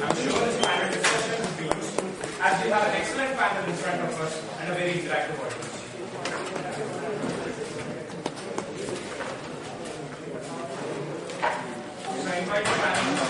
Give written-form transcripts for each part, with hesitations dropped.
I'm sure this panel discussion will be useful as we have an excellent panel in front of us and a very interactive audience. So I invite the panel.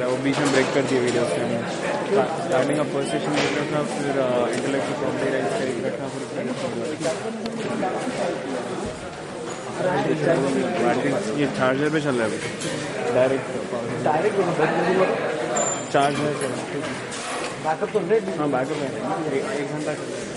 वो बीच में break कर दिए video के अंदर starting का first session देख रहा था फिर इंटेलेक्चुअल प्रॉपर्टी राइट्स का एक रखा फिर ये चार्जर पे चल रहा है डायरेक्ट चार्जर बैकअप तो हाँ बैकअप है एक घंटा चल रहा है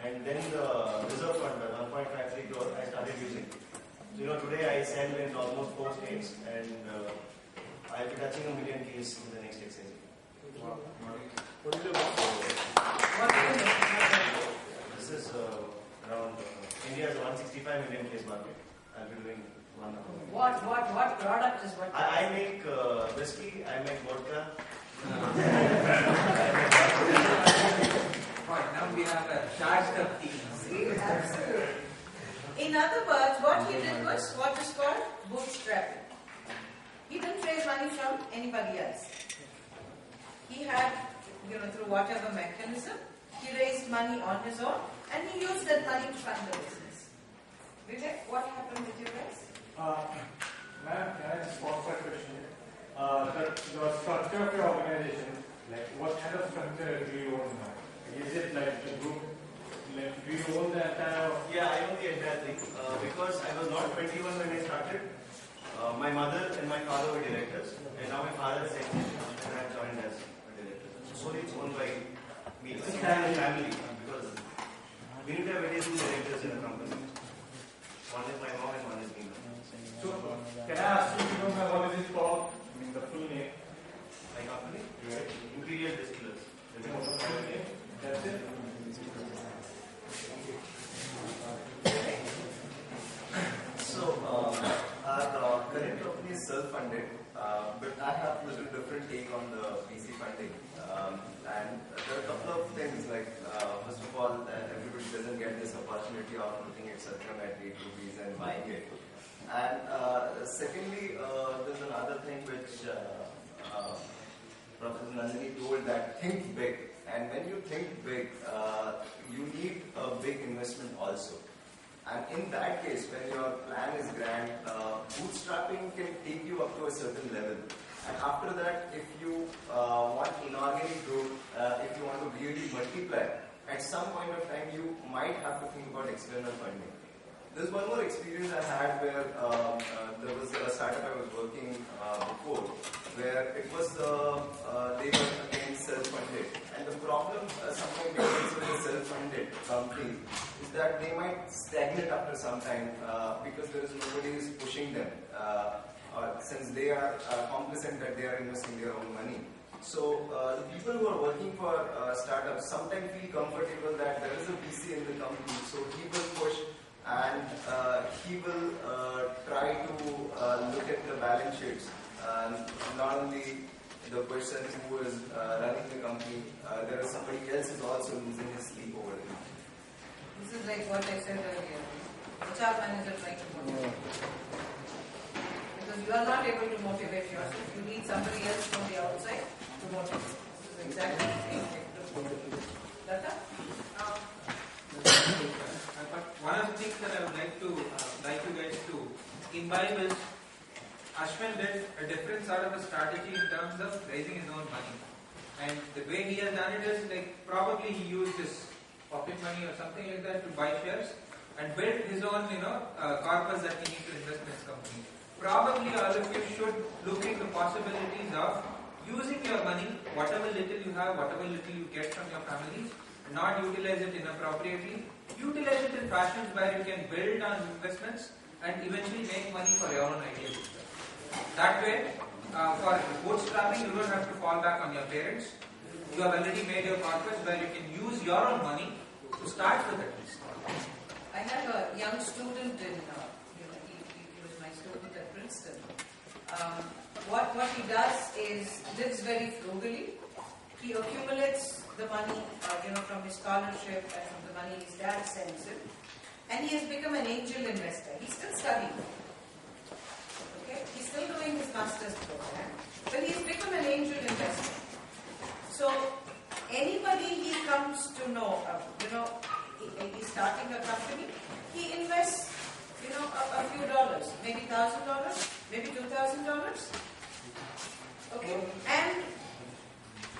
And then the reserve fund, the 1.53 crore, I started using. So, today I sell in almost 4 states. estimates, and I'll be touching 1 million case in the next exercise. Wow. What is your This is around India's 165 million case market. I'll be doing one. What product is what? I make whiskey, I make vodka. Fine, now we have a charged up team. See, absolutely. In other words, what he did was what is called bootstrapping. He didn't raise money from anybody else. He had, through whatever mechanism, he raised money on his own and he used that money to fund the business. Vivek, what happened with you guys? Ma'am, can I just pause that question? The structure of your organization, like what kind of structure do you own now? Is it like the group? Like, do you own the entire? Yeah, I own the entire thing. Because I was not 21 when I started. My mother and my father were directors, and now my father is executive, and I have joined as a director. So solely it's owned by me. It's a family, because we need to have at least 2 directors in a company. One is my mom and one is me. So, can I ask you, what is it called? I mean, the full name. My company? Imperial Distillers. That's it. So, our current company is self-funded, but I have a little different take on the VC funding. And there are a couple of things, like, first of all, everybody doesn't get this opportunity of looking at Satyam at 8 rupees and buying it. And secondly, there's another thing which Professor Nandini told, that think big. And when you think big, you need a big investment also. And in that case, when your plan is grand, bootstrapping can take you up to a certain level. And after that, if you want inorganic growth, if you want to really multiply, at some point of time, you might have to think about external funding. There's one more experience I had where there was a startup I was working before, where it was they were again self-funded. And the problem sometimes with self-funded companies is that they might stagnate after some time because there is nobody who is pushing them, since they are complicit that they are investing their own money. So the people who are working for startups sometimes feel comfortable that there is a VC in the company, so he will push and he will try to look at the balance sheets. Not only the person who is running the company, there is somebody else who is also losing his sleep over there. This is like what I said earlier. HR manager trying to motivate. Because you are not able to motivate yourself. You need somebody else from the outside to motivate. This is exactly the same thing. Lata? One of the things that I would like you guys to imbibe is Ashwin did a different sort of a strategy in terms of raising his own money. And the way he has done it is like probably he used his pocket money or something like that to buy shares and build his own corpus that he needs to invest in his company. Probably all of you should look into possibilities of using your money, whatever little you have, whatever little you get from your families, not utilize it inappropriately. Utilize it in fashions where you can build on investments and eventually make money for your own ideas. That way, for bootstrapping, you don't have to fall back on your parents. You have already made your corpus where you can use your own money to start with at least. I have a young student in, he was my student at Princeton. What he does is lives very frugally. He accumulates the money, from his scholarship and from the money his dad sends him, and he has become an angel investor. He's still studying. Okay, he's still doing his master's program, but he's become an angel investor. So anybody he comes to know, he's starting a company, he invests, a few dollars, maybe $1,000, maybe $2,000. Okay, and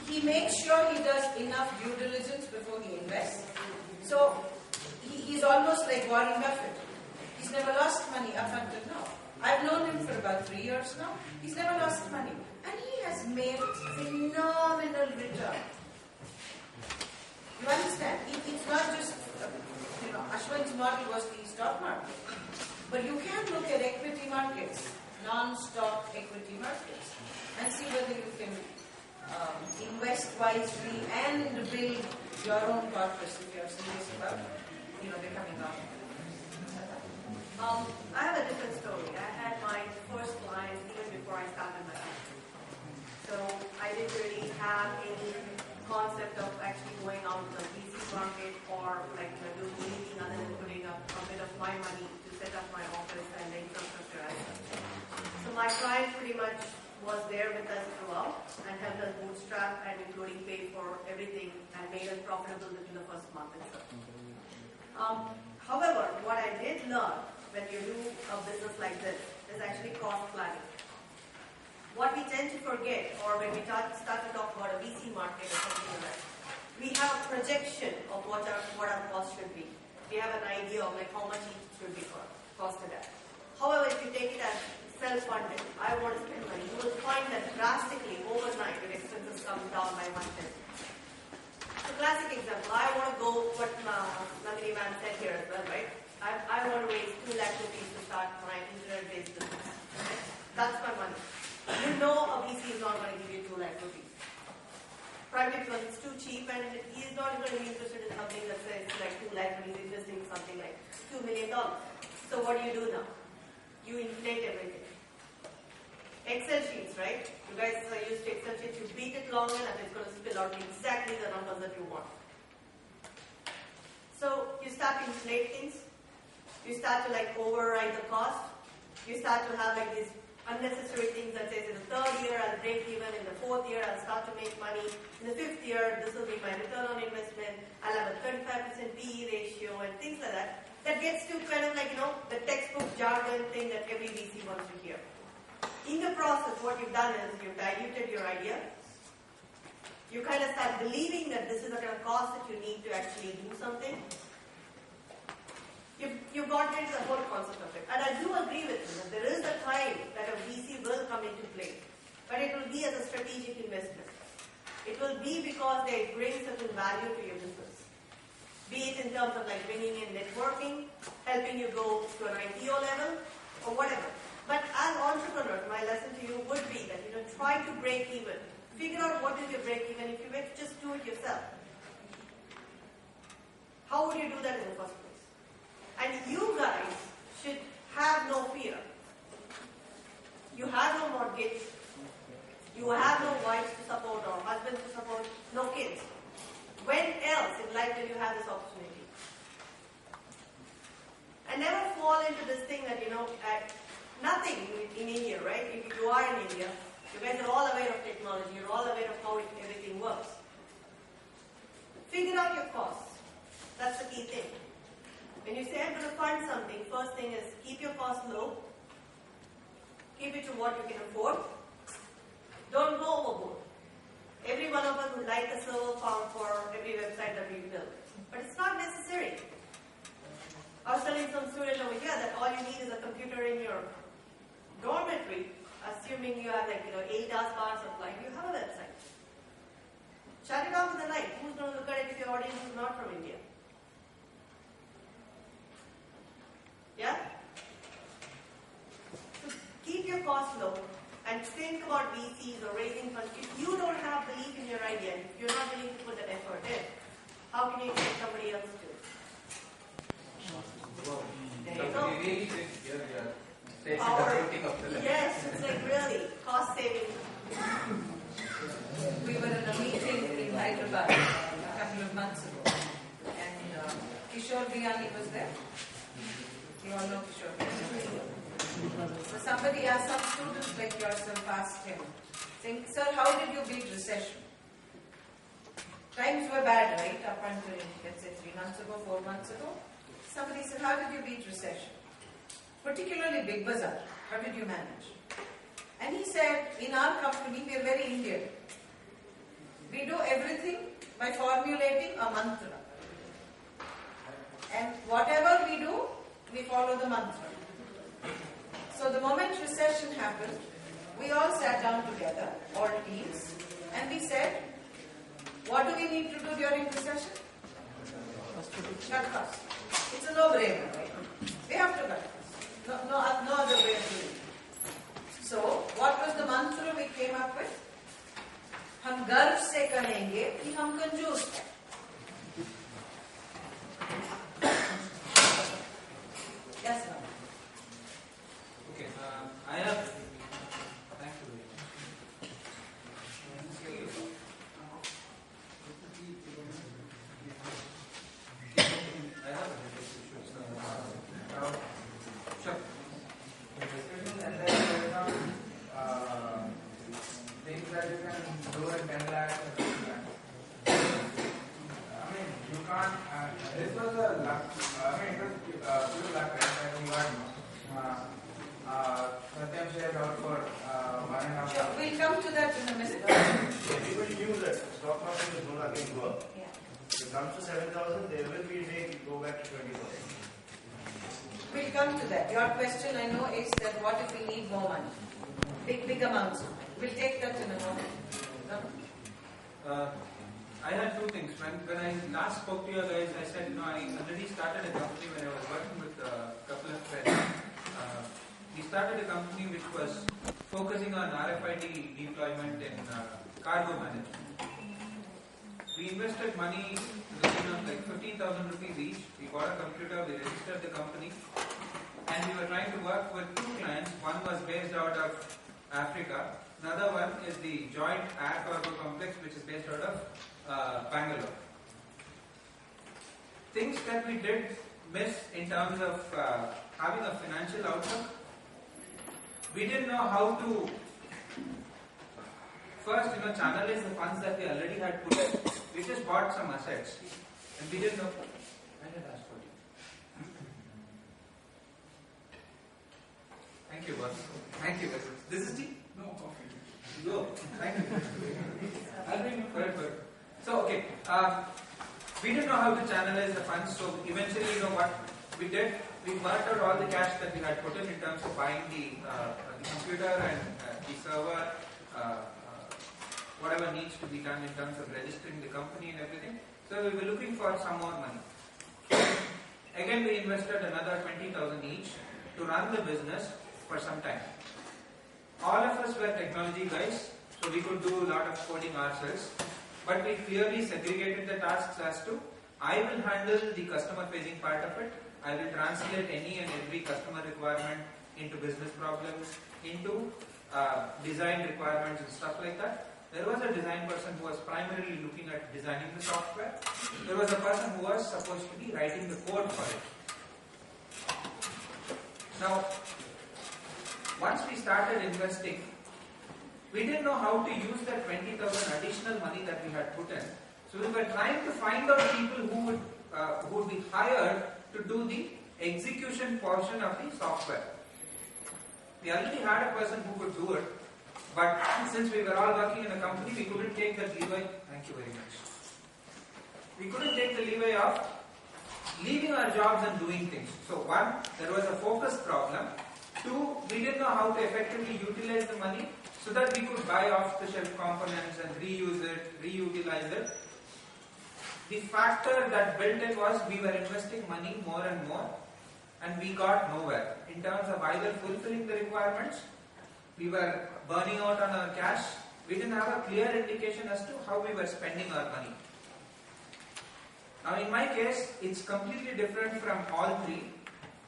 he makes sure he does enough due diligence before he invests. So he's almost like Warren Buffett. He's never lost money up until now. I've known him for about 3 years now. He's never lost money. And he has made phenomenal return. You understand? It's not just, Ashwin's model was the stock market. But you can look at equity markets. non-stock equity markets and see whether you can invest wisely and build your own corpus if you are serious about, becoming out. I have a different story. I had my first client even before I started my company. So I didn't really have any concept of actually going out to the VC market or doing anything other than putting up a bit of my money to set up my office and the infrastructure as such. So my client pretty much was there with us throughout and helped us bootstrap and including pay for everything and made us profitable within the first month itself. However, what I did learn when you do a business like this is actually cost planning. What we tend to forget, or when we start to talk about a VC market or something like that, we have a projection of what our cost should be. We have an idea of how much each should be costed at. However, if you take it as self-funded, I want to spend money, you will find that drastically overnight your expenses come down by 1/10. So classic example, I want to go what Nandini ma'am said here as well, right? I want to raise 2 lakh rupees to start my internet-based business. Right? That's my money. You know a VC is not going to give you 2 lakh rupees. Primarily because it's too cheap and he is not going to be interested in something that says 2 lakh when he's interested in something like $2 million. So what do now? You inflate everything. Excel sheets, right? You guys are used to Excel sheets. You beat it long enough, it's going to spill out exactly the numbers that you want. So you start to inflate things. You start to override the cost. You start to have these unnecessary things that says in the 3rd year I'll break even, in the 4th year I'll start to make money, in the 5th year this will be my return on investment, I'll have a 35% PE ratio and things like that. That gets to kind of the textbook jargon thing that every VC wants to hear. In the process, what you've done is you've diluted your idea. You kind of start believing that this is the kind of cost that you need to actually do something. You've got into the whole concept of it. And I do agree with you that there is a time that a VC will come into play. But it will be as a strategic investment. It will be because they bring certain value to your business. Be it in terms of bringing in networking, helping you go to an IPO level, or whatever. But as entrepreneurs, my lesson to you would be that try to break even. Figure out what is your break even if you were to just do it yourself. How would you do that in the first place? And you guys should have no fear. You have no mortgage. You have no wives to support or husbands to support, no kids. When else in life will you have this opportunity? And never fall into this thing that, nothing in India, right? If you are in India, you guys are all aware of technology, you're all aware of how everything works. Figure out your costs. That's the key thing. When you say I'm going to fund something, first thing is keep your costs low. Keep it to what you can afford. Don't go overboard. Every one of us would like a server farm for every website that we build. But it's not necessary. I was telling some student over here that all you need is a computer in your dormitory, assuming you have 8 hours power supply, you have a website. Shut it off in the night. Who's going to look at it if your audience is not from India? Yeah? So keep your costs low and think about VCs or raising funds. If you don't have belief in your idea, if you're not willing to put the effort in, how can you expect somebody else to? There you go. Yes, it's really cost saving. We were in a meeting in Hyderabad a couple of months ago, and Kishore Biyani was there. You all know Kishore Biyani. So somebody asked, some students like yourself asked him, saying, "Sir, how did you beat recession?" Times were bad, right? Up until, let's say, 3 months ago, 4 months ago. Somebody said, "How did you beat recession? Particularly Big Bazaar. How did you manage?" And he said, "In our company, we are very Indian. We do everything by formulating a mantra. And whatever we do, we follow the mantra. So the moment recession happened, we all sat down together, all teams, and we said, what do we need to do during recession? Cut costs. It's a no-brainer, right? We have to cut costs. No other way of doing it. up with? हम गर्व से कहेंगे कि हम कंजूस हैं. Yes, ma'am. Okay, I have. Thank you very much. I have a sure. Things that you can do at 10 lakhs. I mean, you can't. This was a lakh. I mean, it was few lakh, right? And you got Satyam shared out for 1.5 Sure, lakh. we'll come to that in a minute. Everybody knew that stock market is not going to go up. Yeah. If it comes to 7,000, there will be a day it go back to 20,000. We'll come to that. Your question, I know, is that what if we need more money? Big amounts. We'll take that in a moment. No? I had two things. When I last spoke to you guys, I said, I already started a company when I was working with a couple of friends. We started a company which was focusing on RFID deployment in cargo management. We invested money to the tune of like 15,000 rupees each. We bought a computer, we registered the company, and we were trying to work with two clients. One was based out of Africa. Another one is the Joint Air Cargo Complex, which is based out of Bangalore. Things that we did miss in terms of having a financial outlook. We didn't know how to first, channelize the funds that we already had put in. We just bought some assets, and we didn't know. I didn't ask for you. Thank you, boss. Thank you. This is tea? No coffee. Go. Thank you. I'll bring you. Good. So, okay. We didn't know how to channelize the funds, so eventually, what we did? We burnt out all the cash that we had put in terms of buying the computer and the server, whatever needs to be done in terms of registering the company and everything. So we were looking for some more money. Again, we invested another 20,000 each to run the business for some time. All of us were technology guys, so we could do a lot of coding ourselves. But we clearly segregated the tasks as to, I will handle the customer-facing part of it. I will translate any and every customer requirement into business problems, into design requirements and stuff like that. There was a design person who was primarily looking at designing the software. There was a person who was supposed to be writing the code for it. Now, once we started investing, we didn't know how to use that 20,000 additional money that we had put in. So we were trying to find out people who would be hired to do the execution portion of the software. We already had a person who could do it, but since we were all working in a company, we couldn't take the leeway. Thank you very much. We couldn't take the leeway of leaving our jobs and doing things. So one, there was a focus problem. Two, we didn't know how to effectively utilize the money so that we could buy off-the-shelf components and reuse it, reutilize it. The factor that built in was we were investing money more and more, and we got nowhere in terms of either fulfilling the requirements. We were burning out on our cash. We didn't have a clear indication as to how we were spending our money. Now in my case, it's completely different from all three,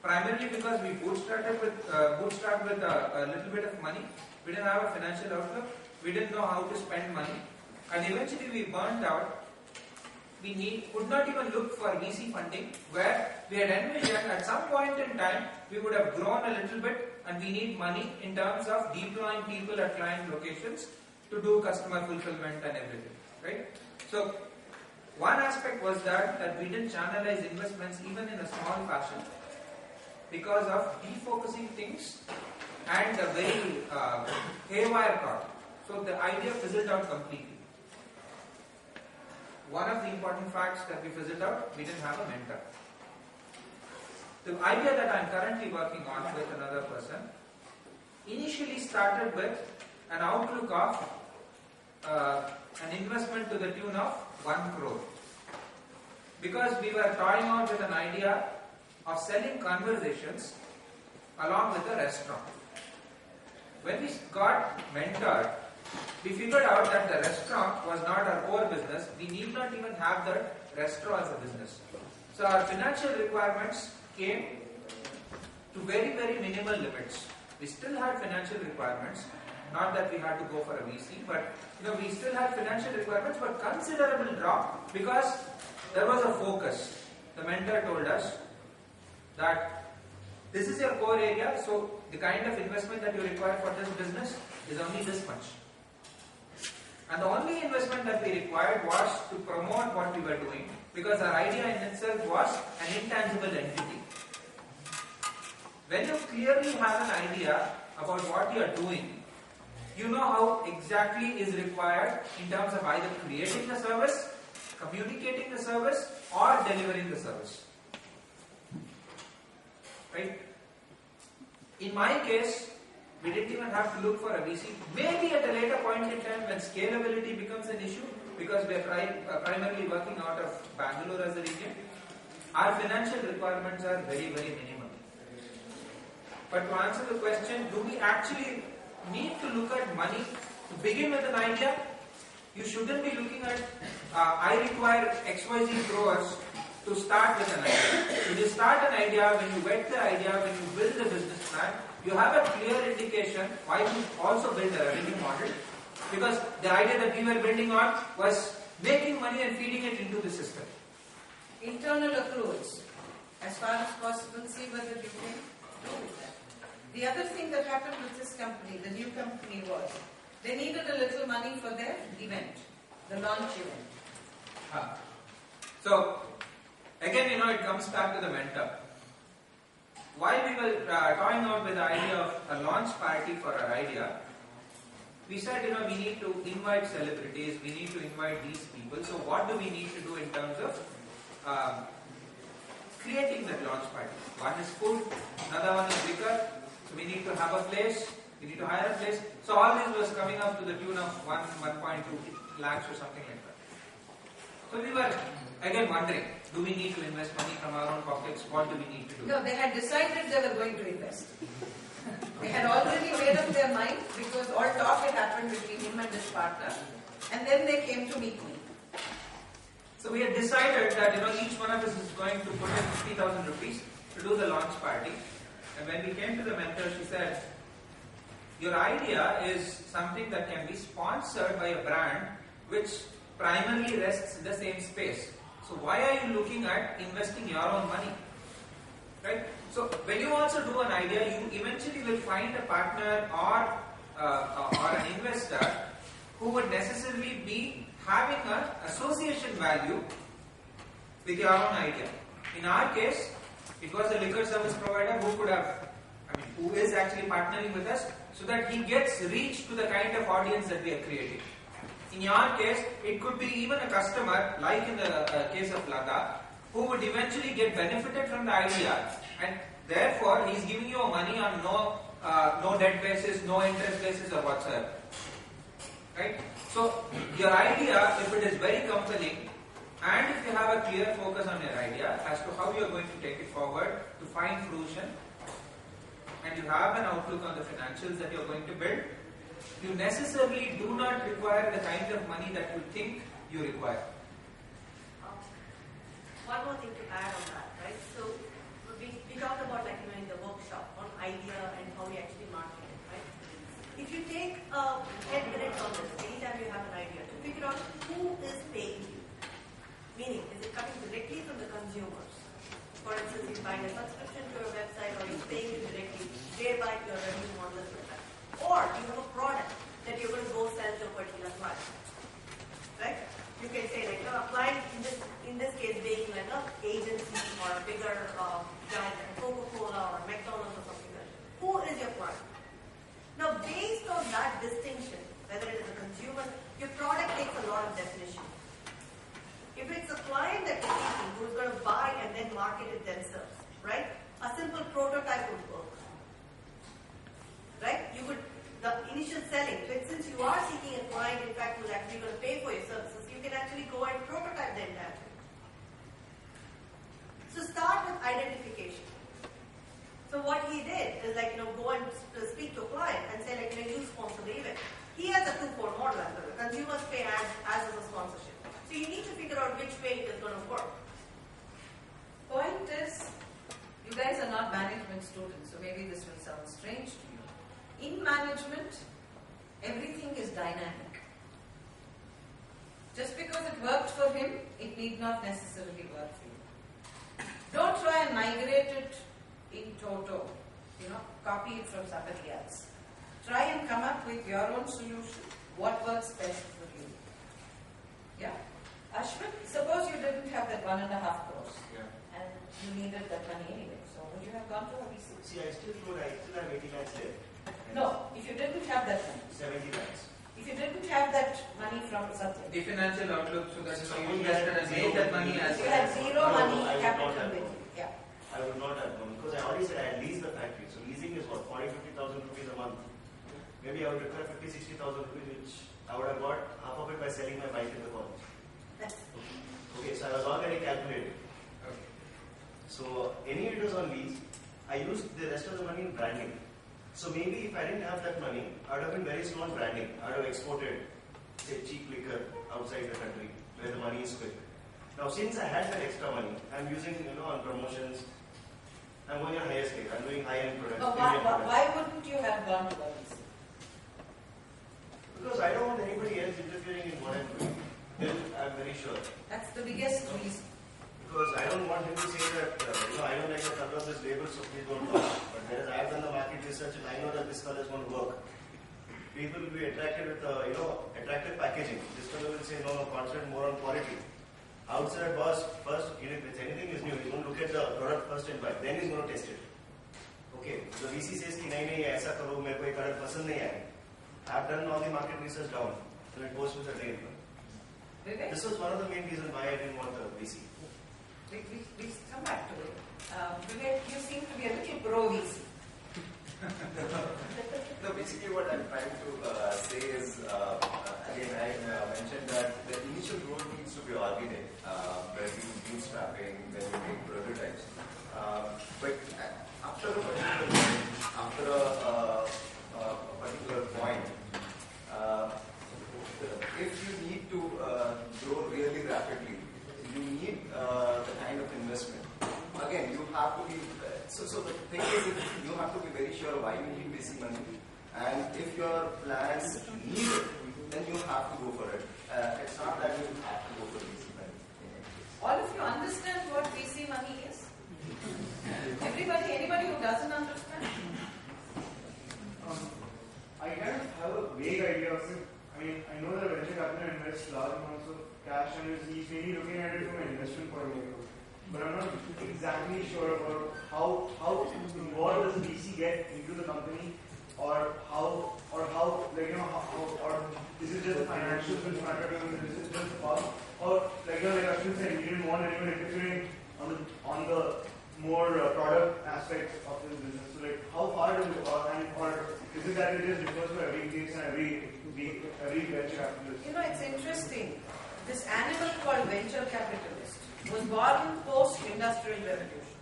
primarily because we bootstrapped with a little bit of money. We didn't have a financial outlook. We didn't know how to spend money, and eventually we burned out. We could not even look for VC funding, where we had envisioned at some point in time we would have grown a little bit and we need money in terms of deploying people at client locations to do customer fulfillment and everything, right? So one aspect was that we didn't channelize investments even in a small fashion because of defocusing things and a very haywire thought. So the idea fizzled out completely. One of the important facts that we fizzled out, we didn't have a mentor. The idea that I'm currently working on with another person initially started with an outlook of an investment to the tune of 1 crore. Because we were toying out with an idea of selling conversations along with a restaurant. When we got mentored, we figured out that the restaurant was not our core business. We need not even have the restaurant as a business. So our financial requirements came to very, very minimal limits. We still had financial requirements, not that we had to go for a VC, but we still had financial requirements, but considerable drop because there was a focus. The mentor told us that this is your core area, so the kind of investment that you require for this business is only this much. And the only investment that we required was to promote what we were doing, because our idea in itself was an intangible entity. When you clearly have an idea about what you are doing, you know how exactly is required in terms of either creating the service, communicating the service, or delivering the service. Right? In my case, we didn't even have to look for a VC. Maybe at a later point in time when scalability becomes an issue, because we are primarily working out of Bangalore as a region, our financial requirements are very, very minimal. But to answer the question, do we actually need to look at money to begin with an idea? You shouldn't be looking at, I require XYZ crores to start with an idea. When you start an idea, when you vet the idea, when you build the business plan, you have a clear indication why you also build a revenue model. Because the idea that we were building on was making money and feeding it into the system. Internal accruals, as far as possible, see whether you can do with that. The other thing that happened with this company, the new company, was they needed a little money for their event, the launch event. So, again, it comes back to the mentor. While we were toying out with the idea of a launch party for our idea, we said, we need to invite celebrities, we need to invite these people. So what do we need to do in terms of creating that launch party? One is food, another one is liquor. So we need to have a place, we need to hire a place. So all this was coming up to the tune of 1.2 lakhs or something like that. So we were again wondering, do we need to invest money from our own pockets? What do we need to do? No, they had decided they were going to invest. They had already made up their mind because all talk had happened between him and his partner, and then they came to meet me. So we had decided that each one of us is going to put in 50,000 rupees to do the launch party. And when we came to the mentor, she said, your idea is something that can be sponsored by a brand which primarily rests in the same space. So why are you looking at investing your own money? Right? So when you also do an idea, you eventually will find a partner or an investor who would necessarily be having an association value with your own idea. In our case, it was a liquor service provider who is actually partnering with us so that he gets reach to the kind of audience that we are creating. In your case, it could be even a customer, like in the case of Lata, who would eventually get benefited from the idea, and therefore he is giving you money on no debt basis, no interest basis or whatsoever. Right? So your idea, if it is very compelling, and if you have a clear focus on your idea as to how you are going to take it forward to find fruition, and you have an outlook on the financials that you are going to build, you necessarily do not require the kind of money that you think you require. One more thing to add on that, right? So we talked about in the workshop on idea and how we actually market it, right? If you take 10 minutes on this, anytime you have an idea, to figure out who is paying you. Meaning, is it coming directly from the consumers? For instance, you're buying a subscription to your website, or you're paying it directly, thereby your revenue model is like that. Or you have a product that you're going to go sell to a particular client. Right? You can say a client in this case being like an agency or a bigger giant like Coca-Cola or McDonald's or something like that. Who is your client? Now, based on that distinction, whether it is a consumer, your product takes a lot of definition. If it's a client that you're seeking who's going to buy and then market it themselves, right? A simple prototype would work. Right? The initial selling, since you are seeking a client, in fact, who's actually going to pay for your services, you can actually go and prototype the entire thing. So start with identification. So what he did is go and speak to a client and say you sponsor the event. He has a 240 student, so maybe this will sound strange to you. In management, everything is dynamic. Just because it worked for him, it need not necessarily work for you. Don't try and migrate it in toto, copy it from somebody else. Try and come up with your own solution, what works best for you. Yeah? Ashwin, suppose you didn't have that 1.5 crores and you needed that money anyway, so would you have gone to a VC? See, I still have 80 lakhs left. No, if you didn't have that money. 70 lakhs. If you didn't have that money from something. The financial outlook, so that's why you invested and made that money as If you had zero money, I would not capital have with gone. you. Yeah. I would not have gone because I already said I had leased the factory. So leasing is what, 40,000-50,000 rupees a month. Maybe I would require 50,000-60,000 rupees, which I would have got half of it by selling my bike in the college. Okay, so I was already calculated. Okay. So any it was on lease, I used the rest of the money in branding. So maybe if I didn't have that money, I would have been very slow on branding. I would have exported, say, cheap liquor outside the country where the money is quick. Now, since I had that extra money, I'm using, on promotions. I'm going on higher scale. I'm doing high-end products. But premium products. why wouldn't you have gone to a VC? Because I don't want anybody else interfering in what I'm doing. Then I'm very sure. That's the biggest reason. Because I don't want him to say that, I don't like the color of this label, so please don't buy. But whereas I have done the market research and I know that this color is going to work. People will be attracted with, attractive packaging. This fellow will say, no, concentrate more on quality. Outside boss, first, if anything is new, he's going to look at the product first and buy. Then he's going to test it. Okay, the VC says, कि नहीं ऐसा करो, मेरे को ये color पसंद नहीं आया. I've done all the market research down. So it goes with the drain. Vivek? This was one of the main reasons why I didn't want the VC. We come back to it. Vivek, you seem to be a little pro-VC. No, basically what I'm trying to say is, again, I mentioned that the initial growth needs to be organic, where we do bootstrapping, where we make prototypes. But after a particular point, if you need to grow really rapidly, you need the kind of investment. Again, you have to be, so the thing is, you have to be very sure why you need VC money. And if your plans need it, then you have to go for it. It's not that you have to go for VC money in any case. All of you understand what VC money is? Anybody who doesn't understand? I kind of have a vague idea of it. I mean, I know that venture capital invests large amounts of cash and he's really looking at it from an investment point of view. But I'm not exactly sure about how involved does VC get into the company, or is it just the financials which matter to him, is it just the cost, or like Ashwin said, he didn't want anyone interfering on the more product aspects of his business. So like, how far does it go, or is it that it just differs for every case and every venture capitalist? It's interesting. This animal called venture capitalist was born post-industrial revolution.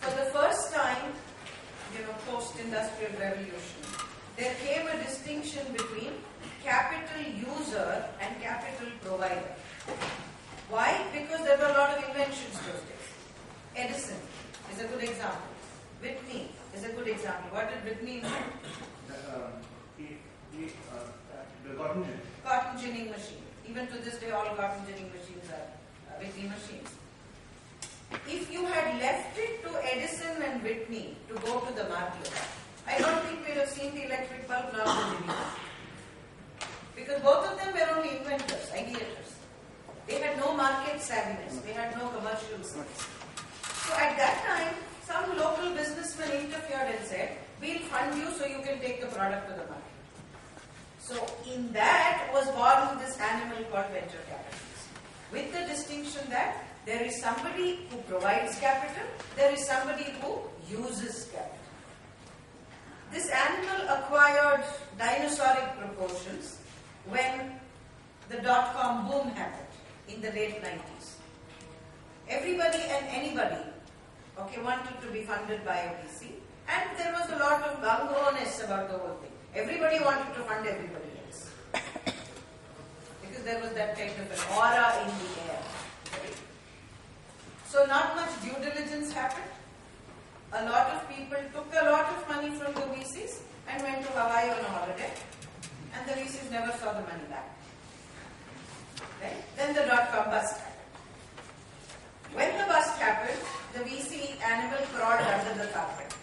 For the first time, post-industrial revolution, there came a distinction between capital user and capital provider. Why? Because there were a lot of inventions those days. Edison is a good example. Whitney is a good example. What did Whitney invent? The cotton gin. Cotton ginning machine. Even to this day, all cotton ginning machines are Whitney machines. If you had left it to Edison and Whitney to go to the market, I don't think we'd have seen the electric bulb nor the ginning machine. Because both of them were only inventors, ideators. They had no market savviness. They had no commercial sense. So at that time, some local businessman interfered and said, we'll fund you so you can take the product to the market. So in that was born this animal called venture capitalism. With the distinction that there is somebody who provides capital, there is somebody who uses capital. This animal acquired dinosauric proportions when the dot-com boom happened in the late 90s. Everybody and anybody wanted to be funded by a VC, and there was a lot of gung-ho-ness about the whole thing. Everybody wanted to fund everybody else. Because there was that kind of an aura in the air. Right? So not much due diligence happened. a lot of people took a lot of money from the VCs and went to Hawaii on a holiday, and the VCs never saw the money back. Right? Then the dot-com bust happened. When the bust happened, the VC animal crawled under the carpet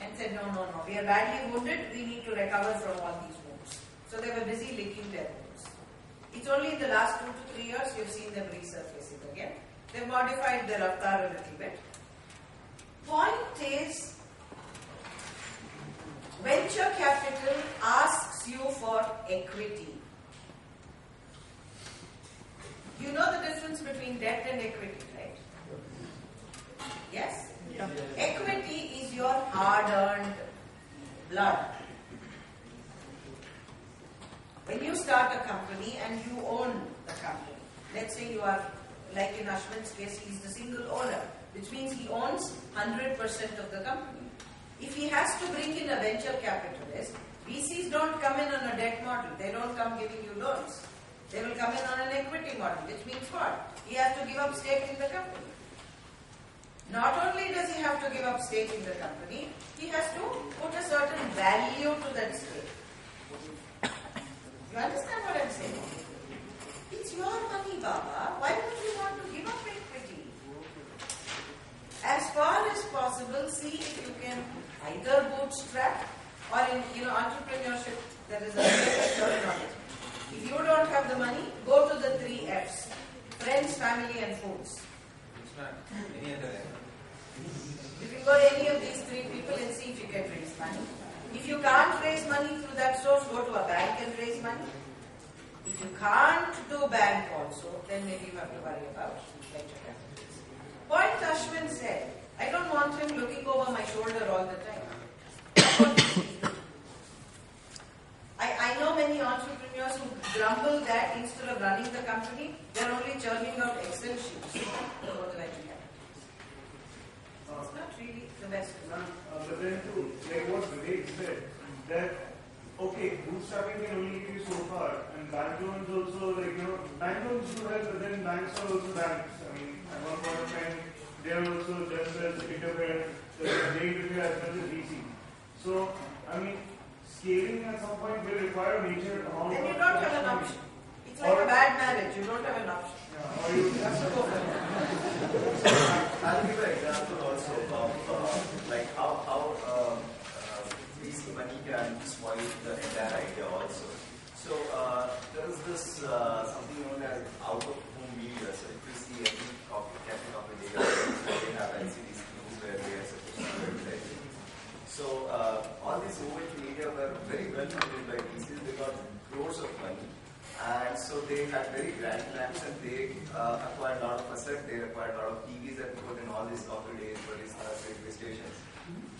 and said, no, we are badly wounded, we need to recover from all these wounds. So they were busy licking their wounds. It's only in the last 2 to 3 years you've seen them resurfacing again. They've modified their avatar a little bit. Point is, venture capital asks you for equity. You know the difference between debt and equity, right? Yes? Yeah. Equity is your hard-earned blood. When you start a company and you own the company, let's say you are, like in Ashwin's case, he's the single owner, which means he owns 100% of the company. If he has to bring in a venture capitalist, VCs don't come in on a debt model. They don't come giving you loans. They will come in on an equity model, which means what? He has to give up stake in the company. Not only does he have to give up stake in the company, he has to put a certain value to that stake. You understand what I'm saying? It's your money, Baba. Why would you want to give up equity? As far as possible, see if you can either bootstrap or in entrepreneurship, there is a terminology. If you don't have the money, go to the 3 Fs. Friends, family and fools. It's not any other. If you go to any of these 3 people and see if you can raise money. If you can't raise money through that source, go to a bank and raise money. If you can't do bank also, then maybe you have to worry about venture capitalists. Point Ashwin said, I don't want him looking over my shoulder all the time. I know many entrepreneurs who grumble that instead of running the company, they're only churning out Excel sheets for the venture capitalists. It's not really the best. But then to like what Vivek said, that okay, bootstrapping can only give you so far, and bank loans also, bank loans do help, but then banks are also banks. I mean, at one point of time, they are also themselves interfering, they interfere as well as VC. So, I mean, scaling at some point will require a major amount Then of... you don't have an option. It's like a bad marriage, you don't have an option. Yeah, or you have to go for it. I'll give an example also of like how VC money can spoil the entire idea also. So there is this something known as out-of-home media. So if you see every cafe coffee day, they have LCD screens where they are supposed to advertise. So all these OH media were very well funded by VCs. They got crores of money. And so they had very grand plans and they acquired a lot of assets. They acquired a lot of TVs that put in all these coffee days, railway stations.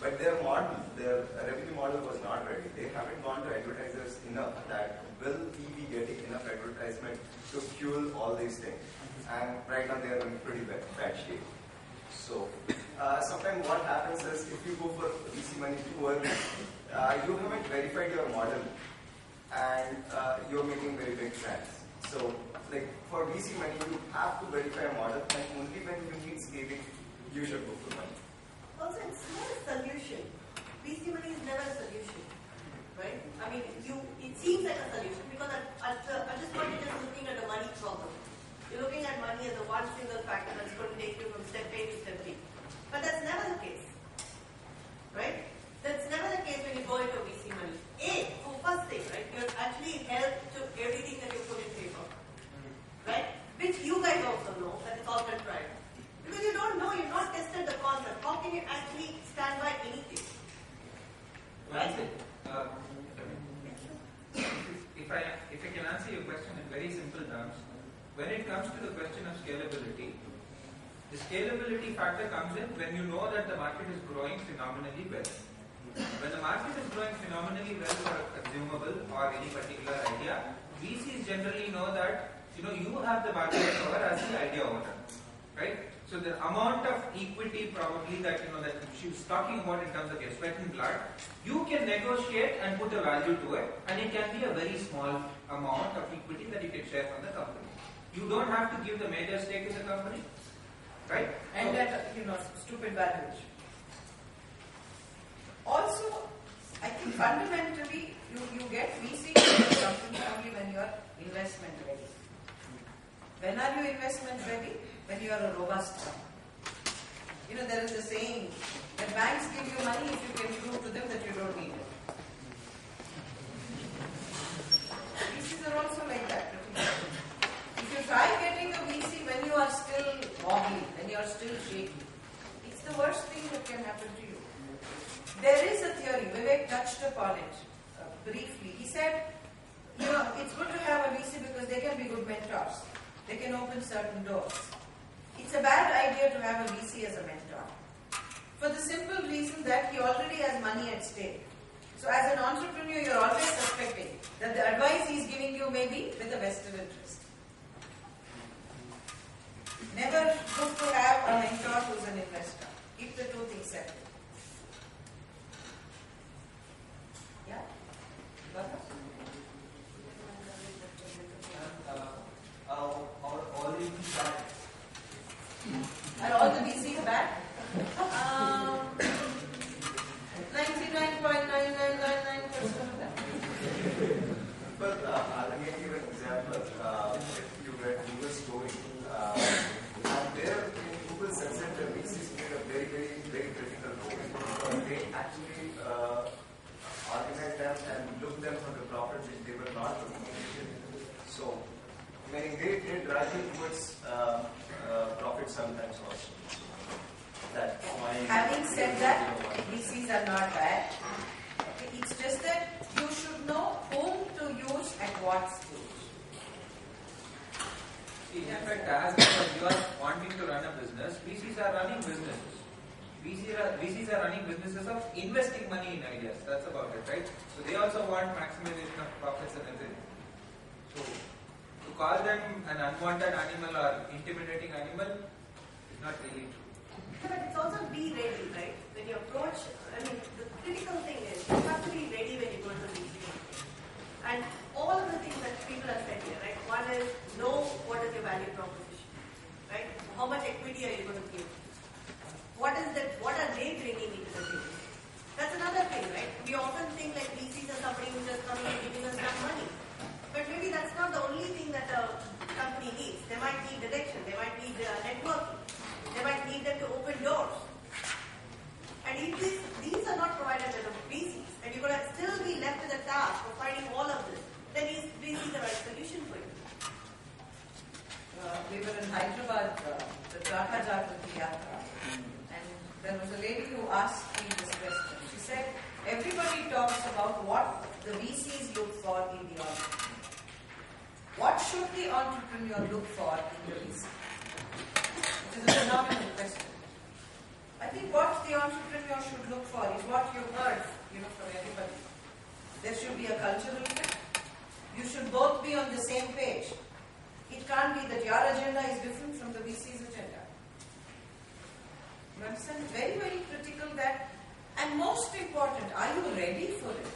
But their revenue model was not ready. They haven't gone to advertisers enough that will we be getting enough advertisement to fuel all these things. And right now they are in pretty bad shape. So sometimes what happens is if you go for VC money too early, you haven't verified your model and you're making very big trends. So like for VC money, you have to verify a model and only when you need scaling, you should go for money. Also, it's not a solution. VC money is never a solution, right? I mean, it seems like a solution because at this point you're just looking at a money problem. You're looking at money as the one single factor that's going to take you from step A to step B. But that's never the case, right? That's never the case when you go into VC money. First thing, right? You're actually held to everything that you put in paper, right? Which you guys also know that it's all contrived. Because you don't know, you've not tested the concept. How can you actually stand by anything? Right? If I can answer your question in very simple terms, when it comes to the question of scalability, the scalability factor comes in when you know that the market is growing phenomenally well. When the market is growing phenomenally well for a consumable or any particular idea, VCs generally know that you have the market power as the idea owner, right? So the amount of equity probably that that she was talking about in terms of your sweat and blood, you can negotiate and put a value to it, and it can be a very small amount of equity that you can share from the company. You don't have to give the major stake in the company, right? And that stupid valuation. Also, I think fundamentally, you get VC in your company only when you are investment ready. When are you investment ready? When you are a robust company. There is a saying that banks give you money if you can prove to them that you don't need it. VCs are also like that. If you try getting a VC when you are still wobbly, when you are still shaky, it's the worst thing that can happen to you. There is a theory, Vivek touched upon it briefly. He said, it's good to have a VC because they can be good mentors. They can open certain doors. It's a bad idea to have a VC as a mentor. For the simple reason that he already has money at stake. So as an entrepreneur, you're always suspecting that the advice he's giving you may be with a vested interest. Never good to have a mentor who's an investor. Keep the two things separate. Yeah? All the bad. Are all the VCs bad? 99.9999% of them. But I'll give you an example. If you read Google's story, and there in Google success, the VCs played a very, very, very critical role. They actually organized them and looked them for the profit which they were not looking at. So, meaning they drive you towards profit sometimes also. Having said that, VCs are not bad. It's just that you should know whom to use at what stage. In fact, as you are wanting to run a business, VCs are running businesses. VCs are running businesses of investing money in ideas. That's about it, right? So they also want maximization of profits and everything. So to call them an unwanted animal or intimidating animal is not really true. But it's also be ready, right? When you approach, the critical thing is you have to be ready when you go to VC. And all of the things that people have said here, right? One is know what is your value proposition, right? How much equity are you going to give? What are they bringing into the table? That's another thing, right? We often think like VCs are somebody who's just coming and giving us some money. But maybe that's not the only thing that a company needs. They might need direction, they might need networking. They might need them to open doors. And if these are not provided by the VCs, and you're going to still be left with the task of finding all of this, then is VC the right solution for you? We were in Hyderabad, the Tata Jagrati Yatra, and there was a lady who asked me this question. She said, everybody talks about what the VCs look for in the entrepreneur. What should the entrepreneur look for in the VC? Which is a phenomenal question. I think what the entrepreneur should look for is what you heard, from everybody. There should be a cultural fit. You should both be on the same page. It can't be that your agenda is different from the VC's agenda. You understand? Very, very critical that, and most important, are you ready for it?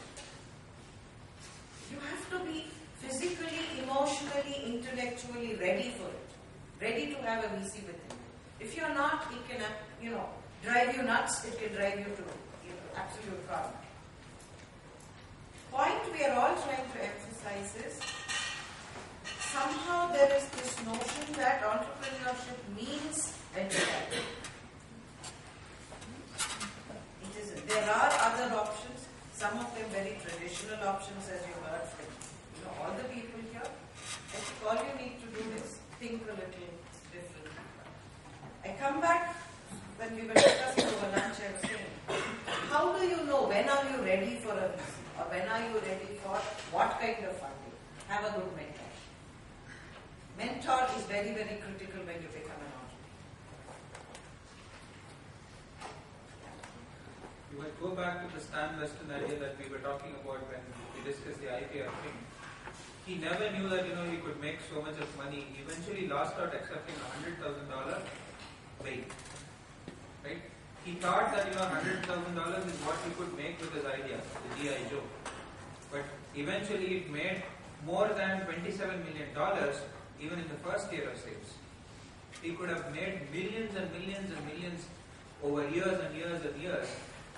You have to be physically, emotionally, intellectually ready for it. Ready to have a VC with you. If you're not, it can, drive you nuts. It can drive you to, absolute problem. Point we are all trying to emphasize is, somehow there is this notion that entrepreneurship means venture capital. It isn't. There are other options, some of them very traditional options, as you heard from all the people here. I think all you need to do is think a little different. I come back, when we were discussing over lunch, I was saying, how do you know when are you ready for a VC? Or when are you ready for what kind of funding? Have a good mentor. Mentor is very, very critical when you become an entrepreneur. You might go back to the Stan Weston idea that we were talking about when we discussed the IPO thing. He never knew that he could make so much of money. He eventually lost out accepting $100,000 bail. Right? He thought that $100,000 is what he could make with his idea, the G.I. Joe. But eventually it made more than $27 million even in the first year of sales. He could have made millions and millions and millions over years and years and years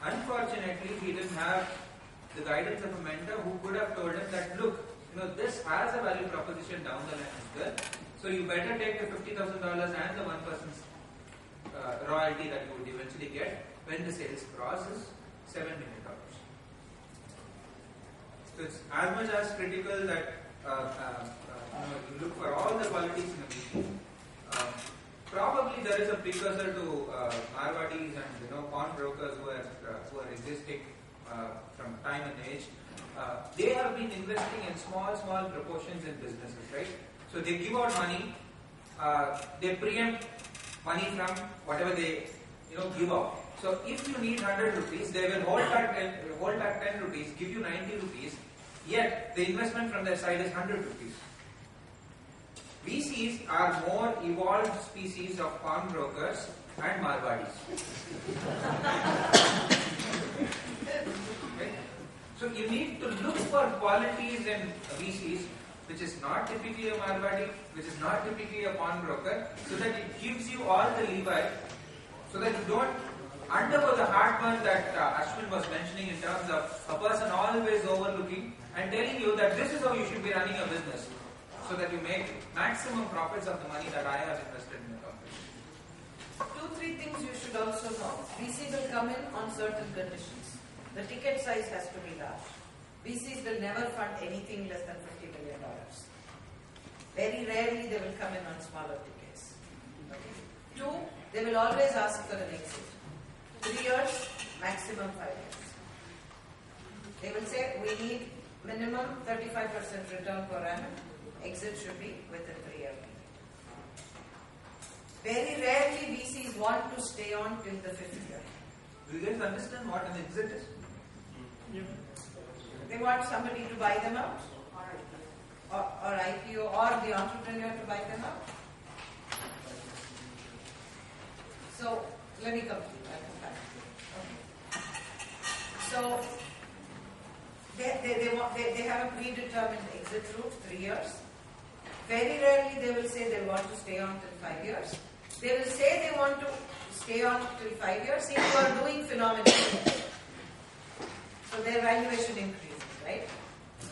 Unfortunately, he didn't have the guidance of a mentor who could have told him that, look, this has a value proposition down the line as well. So you better take the $50,000 and the 1% royalty that you would eventually get when the sales crosses $7 million. So it's as much as critical that you look for all the qualities in a VC. Probably there is a precursor to Marwadis and pawnbrokers who are existing from time and age. They have been investing in small proportions in businesses, right? So they give out money, they preempt money from whatever they give out. So if you need 100 rupees, they will hold back 10 rupees, give you 90 rupees, yet the investment from their side is 100 rupees. VCs are more evolved species of pawnbrokers and Marwadis. Right? So you need to look for qualities in VCs which is not typically a Marwadi, which is not typically a pawnbroker, so that it gives you all the leeway, so that you don't undergo the heartburn that Ashwin was mentioning in terms of a person always overlooking and telling you that this is how you should be running a business, so that you make maximum profits of the money that I have invested in the company. 2-3 things you should also know. VC will come in on certain conditions. The ticket size has to be large. VCs will never fund anything less than $50 million. Very rarely they will come in on smaller tickets. Okay. 2, they will always ask for an exit. 3 years, maximum 5 years. They will say we need minimum 35% return per annum. Exit should be within 3 years. Very rarely VCs want to stay on till the 5th year. Do you guys understand what an exit is? Yeah. They want somebody to buy them out, or IPO, or the entrepreneur to buy them out. So, let me complete. I'll come back. Okay. So, they have a predetermined exit route, 3 years. Very rarely they will say they want to stay on till 5 years. They will say they want to stay on till 5 years if you are doing phenomenally. So their valuation increases, right?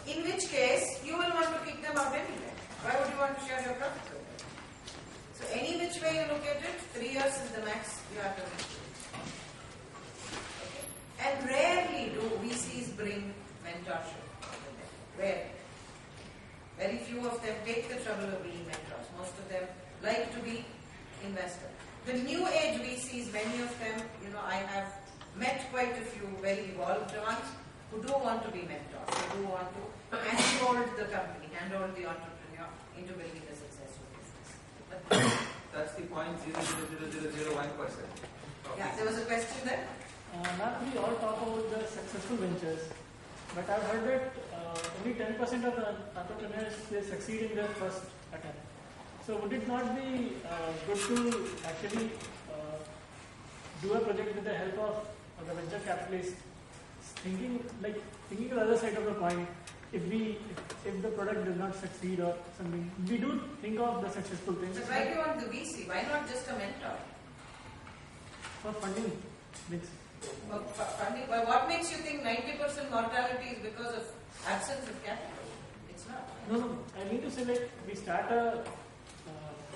In which case, you will want to kick them out anyway. Why would you want to share your profits with them? So any which way you look at it, 3 years is the max you have to reach. Okay? And rarely do VCs bring mentorship with them. Rarely. Very few of them take the trouble of being mentors. Most of them like to be investors. The new age VCs, many of them, I have met quite a few very evolved ones who do want to be mentors, who do want to handhold the company, handhold the entrepreneur into building a successful business. But that's the 0.00001%. yeah, there was a question there. Ma'am, we all talk about the successful ventures, but I've heard that only 10% of the entrepreneurs they succeed in their first attempt. So would it not be good to actually do a project with the help of the venture capitalists, thinking the other side of the coin? If the product does not succeed or something, we do think of the successful things. But why do you want the VC? Why not just a mentor? For funding. For funding. Well, what makes you think 90% mortality is because of absence of capital? It's not. No. I mean to say we start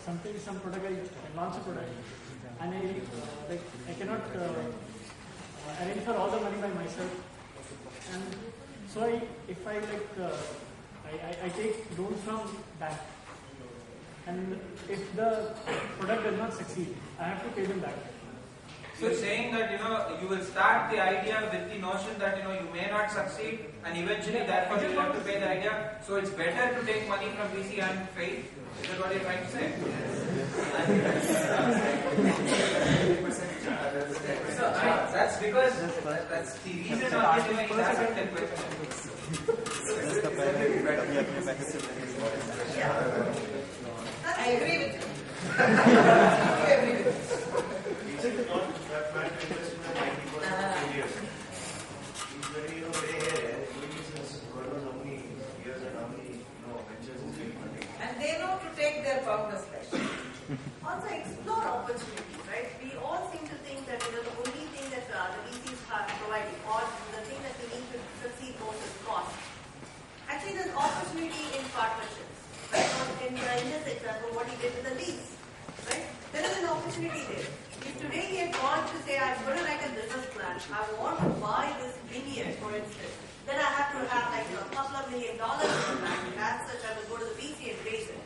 some product, I launch a product, and I cannot arrange for all the money by myself, and so I take loans from bank, and if the product does not succeed, I have to pay them back. So you're saying that you will start the idea with the notion that you may not succeed, and eventually therefore you will have to pay the idea. So it's better to take money from VC and fail. Is that what you're trying to say? So that's because that's the reason of this doing is asking that question. I agree with you. I agree with you. And they know to take their pound of flesh. Also explore opportunities, right? We all seem to think that the only thing that the VCs provide $500 million in the bank, and as such I will go to the VC and raise it.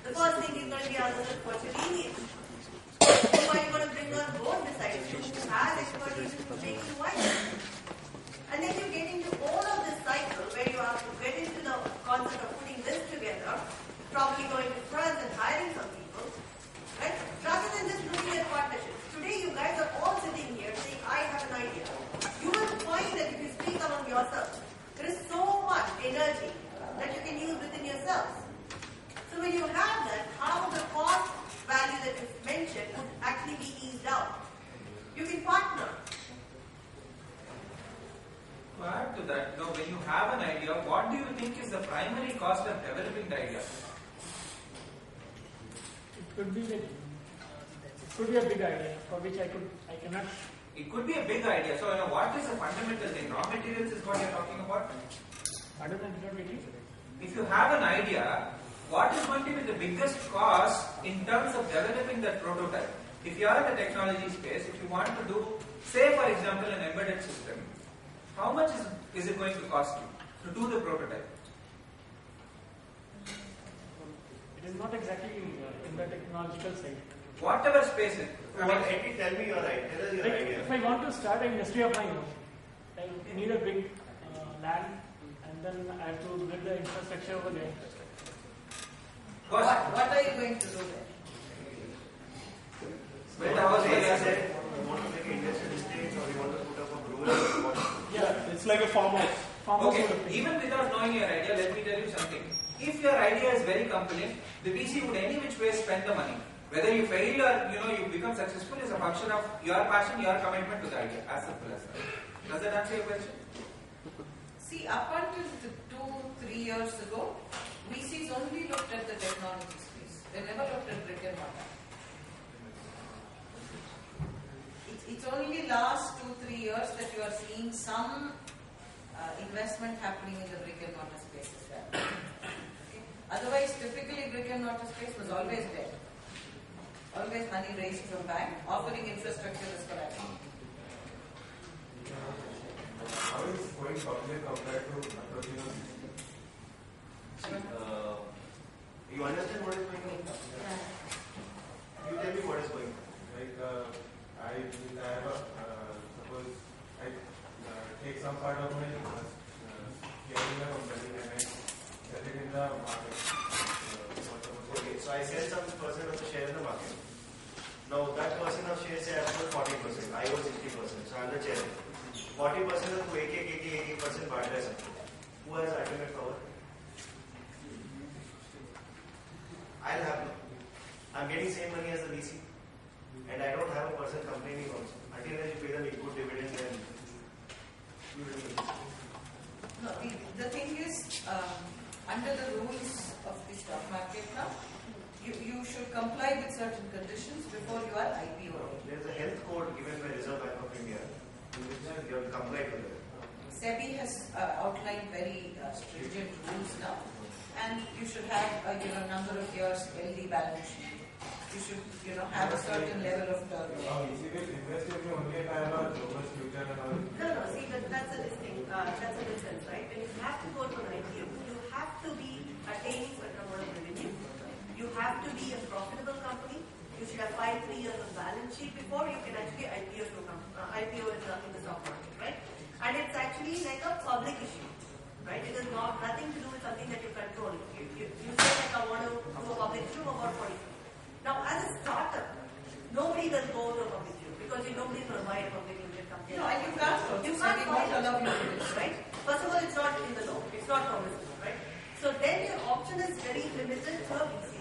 The first thing is going to be other than what's your lenient. Who are you going to bring on board besides you who has expertise in making wine? And then you get into all of this cycle where you have to get into the concept of putting this together, probably going to France and hiring some people, right? Rather than just looking at partnerships. Today you guys are all sitting here saying, I have an idea. You will find that if you speak among yourselves, there is so much energy that you can use within yourselves. So when you have that, how the cost value that you mentioned would actually be eased out. You can partner. To add to that, when you have an idea, what do you think is the primary cost of developing the idea? It could be a big idea for which I cannot. It could be a big idea. So, what is the fundamental thing? Raw materials is what you're talking about. I don't know really. If you have an idea, what is going to be the biggest cost in terms of developing that prototype? If you are in the technology space, if you want to do, say for example, an embedded system, how much is it going to cost you to do the prototype? It is not exactly in the technological side. Whatever space it. Tell me your idea. Tell us your idea. If I want to start an industry of my own, I need a big land, and then I have to build the infrastructure over there. What are you going to do there? When I was there, I said, you want to make an industrial estate or you want to put up a brewery? Yeah, it's like a farmhouse. Okay, even without knowing your idea, let me tell you something. If your idea is very compelling, the VC would any which way spend the money. Whether you fail or you become successful is a function of your passion, your commitment to the idea. As simple as that. Does that answer your question? See, up until 2-3 years ago, VCs only looked at the technology space. They never looked at brick and mortar. It's only last 2-3 years that you are seeing some investment happening in the brick and mortar space as well. Okay. Otherwise, typically brick and mortar space was always there. Always money raised from bank, offering infrastructure as collateral. How is going public compared to entrepreneurs? You understand what is going on? You tell me what is going on. Like, I have suppose I take some part of my share in the company and I sell it in the market. Okay, so I sell some percent of the share in the market. Now that percent of share say I have 40%, I own 60%, so I am the chairman. 40% of 80% बांट रहे सबको. Who has ultimate power? I'll have no. I'm getting same money as the VC, and I don't have a person complaining also. Until then you pay them equal dividend and you will do. No, the thing is, under the rules of the stock market now, you should comply with certain conditions before you are IPO. There is a health code given by Reserve Bank of India, in which you have to comply to that. SEBI has outlined very stringent rules now, and you should have a number of years healthy balance sheet. You should have a certain level of turnover. Easy will invest if you only have a robust future and all. No, see, that's a distinct, that's a difference, right? When you have to go to an IPO, you have to be attaining certain amount of revenue. You have to be a profitable company. You should have 5-3 years of balance sheet before you can actually IPO in the stock market, right? And it's actually like a public issue, right? It is nothing to do with something that you control. You say like I want to do a public issue about 40. Now, as a startup, nobody will go to a public issue because nobody's going to buy a public limited company. No, and you can't. You can't buy it, allow you to do this, right? First of all, it's not in the law. It's not permissible, right? So then your option is very limited to a VC.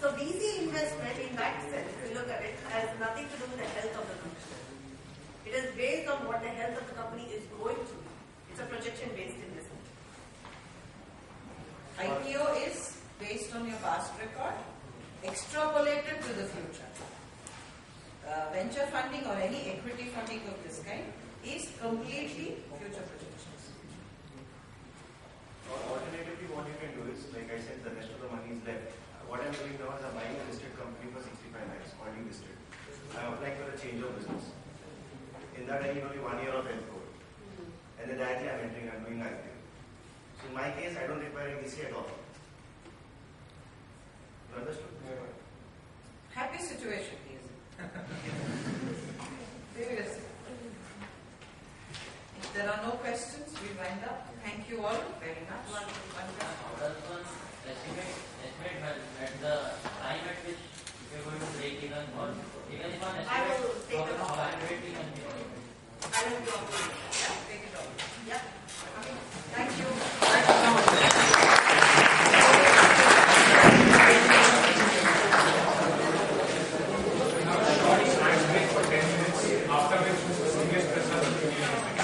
So VC investment in that sense, if you look at it, has nothing to do with the health of the company. It is based on what the health of the company is going to be. It's a projection-based investment. IPO is based on your past record, extrapolated to the future. Venture funding or any equity funding of this kind is completely future projections. Alternatively, what you can do is, like I said, the rest of the money is left. What I'm doing now is I'm buying a listed company for 65 lakhs, already listed. I'm applying for a change of business. In that, I need only 1 year of health code. And then directly I'm doing IPO. in my case, I don't require a VC at all. You understood? Happy situation, he is in. Seriously. If there are no questions, we wind up. Thank you all very much. Estimate at the time at which you are going to break even, or even if on I will take it off. estimate, I will drop it. Yeah, take it off. Yeah. Okay. Thank you. Thank you so much. Snacks break for 10 minutes, after which Mr. Singesh Prasad will be giving his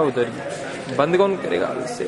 उधर बंद कौन करेगा इससे